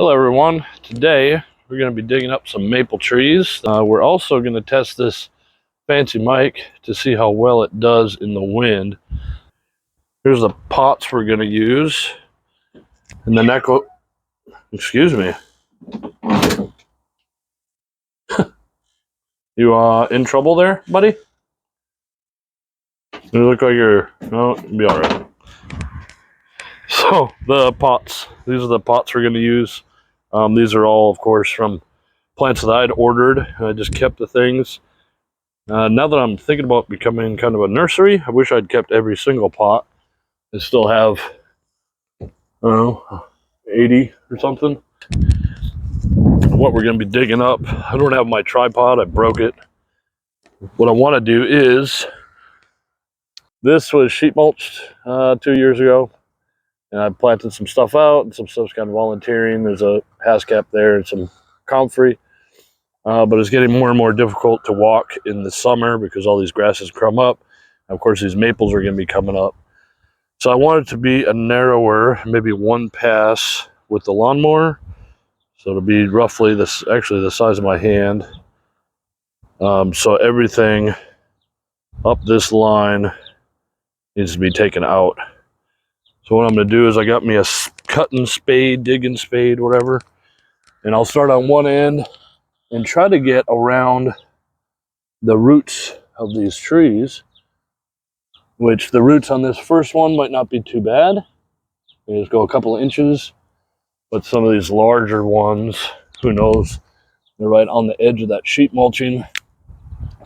Hello everyone, today we're going to be digging up some maple trees. We're also going to test this fancy mic to see how well it does in the wind. Here's the pots we're going to use. And the excuse me. You in trouble there, buddy? You look like no, you'll be alright. So, the pots. These are the pots we're going to use. These are all, of course, from plants that I'd ordered. I just kept the things. Now that I'm thinking about becoming kind of a nursery, I wish I'd kept every single pot. I still have, I don't know, 80 or something. What we're going to be digging up, I don't have my tripod, I broke it. What I want to do is, this was sheet mulched 2 years ago. And I planted some stuff out, and some stuff's kind of volunteering. There's a hascap there and some comfrey. But it's getting more and more difficult to walk in the summer because all these grasses come up. And of course, these maples are going to be coming up. So I want it to be a narrower, maybe one pass with the lawnmower. So it'll be roughly this, actually the size of my hand. So everything up this line needs to be taken out. So what I'm going to do is I got me a cutting spade, digging spade, whatever. And I'll start on one end and try to get around the roots of these trees, which the roots on this first one might not be too bad. They just go a couple of inches. But some of these larger ones, who knows, they're right on the edge of that sheet mulching.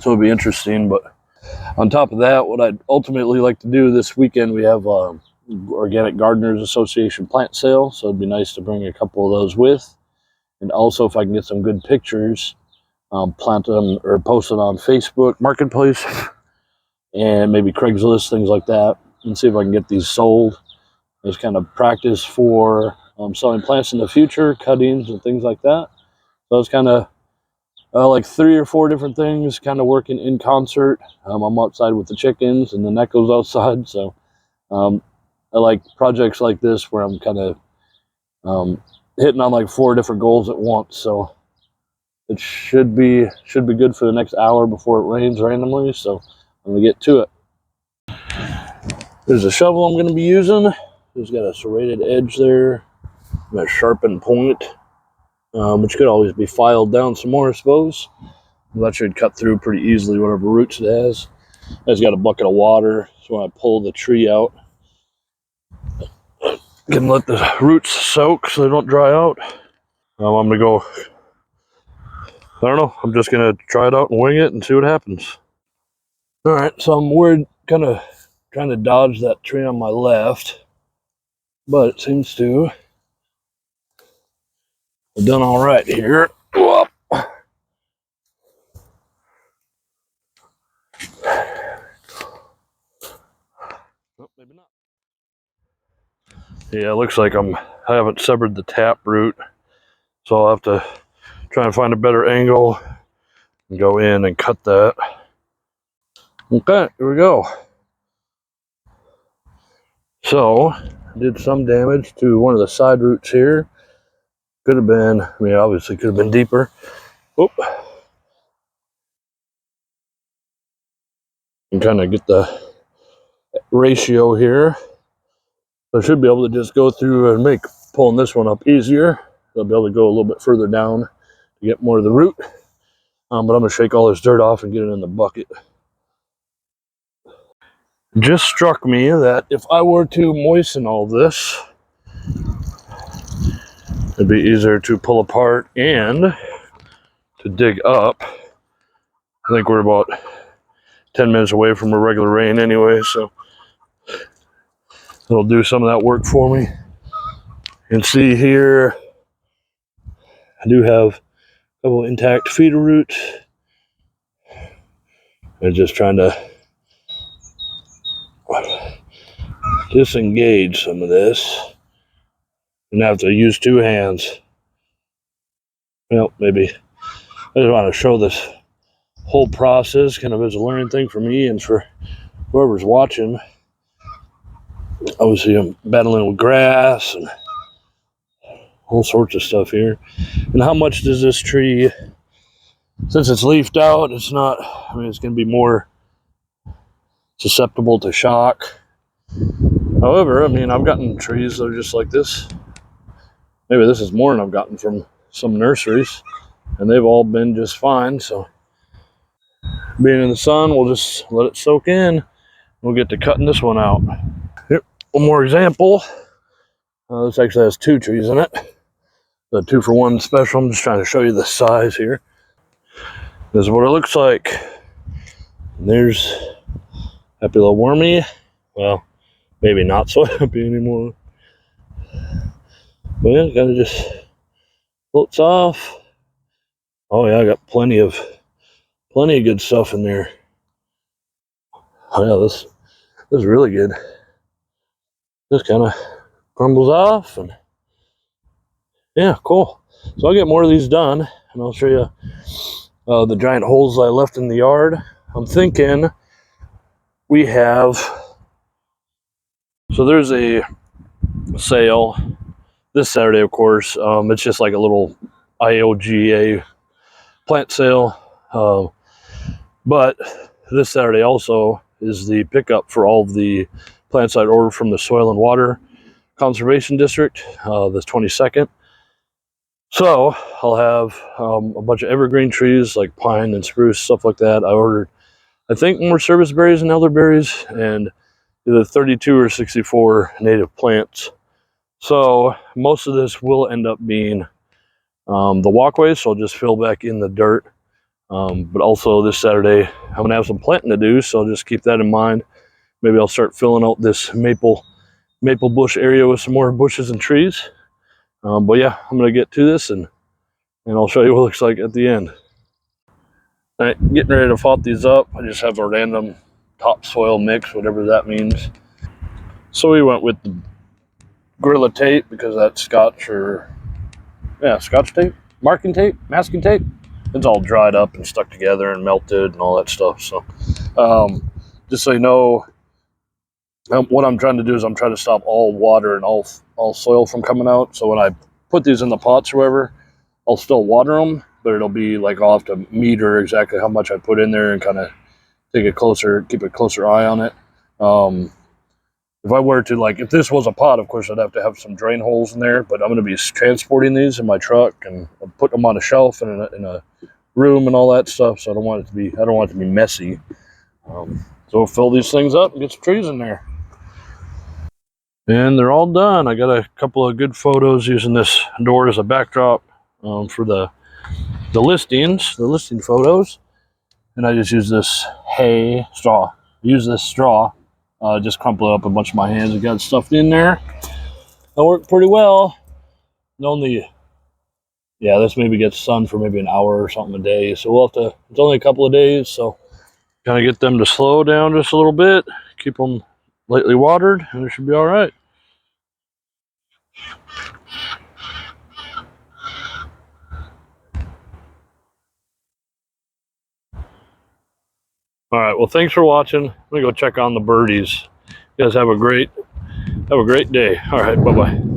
So it'll be interesting. But on top of that, what I'd ultimately like to do this weekend, we have Organic Gardeners Association plant sale, so it'd be nice to bring a couple of those with. And also, if I can get some good pictures, plant them or post it on Facebook Marketplace and maybe Craigslist, things like that, and see if I can get these sold as kind of practice for selling plants in the future, cuttings and things like that. So it's kind of like 3 or 4 different things kind of working in concert. I'm outside with the chickens and then Echo's outside, so I like projects like this where I'm kind of hitting on like 4 different goals at once. So it should be good for the next hour before it rains randomly. So I'm gonna get to it. There's a shovel I'm gonna be using. It's got a serrated edge there, and a sharpened point, which could always be filed down some more, I suppose. That should cut through pretty easily whatever roots it has. It's got a bucket of water, so when I pull the tree out, can let the roots soak so they don't dry out. I'm gonna go, I don't know, I'm just gonna try it out and wing it and see what happens. All right, so I'm worried, kind of trying to dodge that tree on my left, but it seems to have done all right here. Whoop. Oh, maybe not. Yeah, it looks like I haven't severed the tap root, so I'll have to try and find a better angle and go in and cut that. Okay, here we go. So, I did some damage to one of the side roots here. Could have been, I mean, obviously could have been deeper. Oop. And kind of get the ratio here. I should be able to just go through and make pulling this one up easier. I'll be able to go a little bit further down to get more of the root. But I'm gonna shake all this dirt off and get it in the bucket. It just struck me that if I were to moisten all this, it'd be easier to pull apart and to dig up. I think we're about 10 minutes away from a regular rain anyway, so it'll do some of that work for me. And see here, I do have a couple intact feeder roots. I'm just trying to disengage some of this. And I have to use 2 hands. Well, maybe I just want to show this whole process kind of as a learning thing for me and for whoever's watching. Obviously, I'm battling with grass and all sorts of stuff here. And how much does this tree, since it's leafed out, it's not, I mean, it's going to be more susceptible to shock. However, I mean, I've gotten trees that are just like this. Maybe this is more than I've gotten from some nurseries, and they've all been just fine. So being in the sun, we'll just let it soak in. We'll get to cutting this one out. Here, one more example. This actually has 2 trees in it. The 2-for-1 special. I'm just trying to show you the size here. This is what it looks like. And there's happy little wormy. Well, maybe not so happy anymore. But yeah, gotta just floats off. Oh yeah, I got plenty of good stuff in there. Oh yeah, this is really good. Just kind of crumbles off, and yeah, cool. So I'll get more of these done, and I'll show you the giant holes I left in the yard. I'm thinking we have, so there's a sale this Saturday, of course. It's just like a little IOGA plant sale, but this Saturday also is the pickup for all of the plants I'd ordered from the Soil and Water Conservation District, the 22nd. So I'll have a bunch of evergreen trees like pine and spruce, stuff like that. I ordered, I think, more service berries and elderberries, and either 32 or 64 native plants. So most of this will end up being the walkways, so I'll just fill back in the dirt. But also this Saturday, I'm gonna have some planting to do, so I'll just keep that in mind. Maybe I'll start filling out this maple bush area with some more bushes and trees. But yeah, I'm gonna get to this, and I'll show you what it looks like at the end. All right, getting ready to pot these up. I just have a random topsoil mix, whatever that means. So we went with the Gorilla tape because that's Scotch tape, masking tape. It's all dried up and stuck together and melted and all that stuff. So just so you know, what I'm trying to do is I'm trying to stop all water and all soil from coming out. So when I put these in the pots or whatever, I'll still water them, but it'll be like I'll have to meter exactly how much I put in there and kind of keep a closer eye on it. If I were to, like, if this was a pot, of course, I'd have to have some drain holes in there, but I'm going to be transporting these in my truck and put them on a shelf and in a room and all that stuff. So I don't want it to be messy. So we'll fill these things up and get some trees in there. And they're all done. I got a couple of good photos using this door as a backdrop for the listing photos. And I just use this straw. Just crumple it up a bunch of my hands and got stuff in there. That worked pretty well. This maybe gets sun for maybe an hour or something a day. So it's only a couple of days. So kind of get them to slow down just a little bit. Keep them lightly watered and it should be all right. All right, well, thanks for watching. Let me go check on the birdies. You guys have a great day. All right, bye-bye.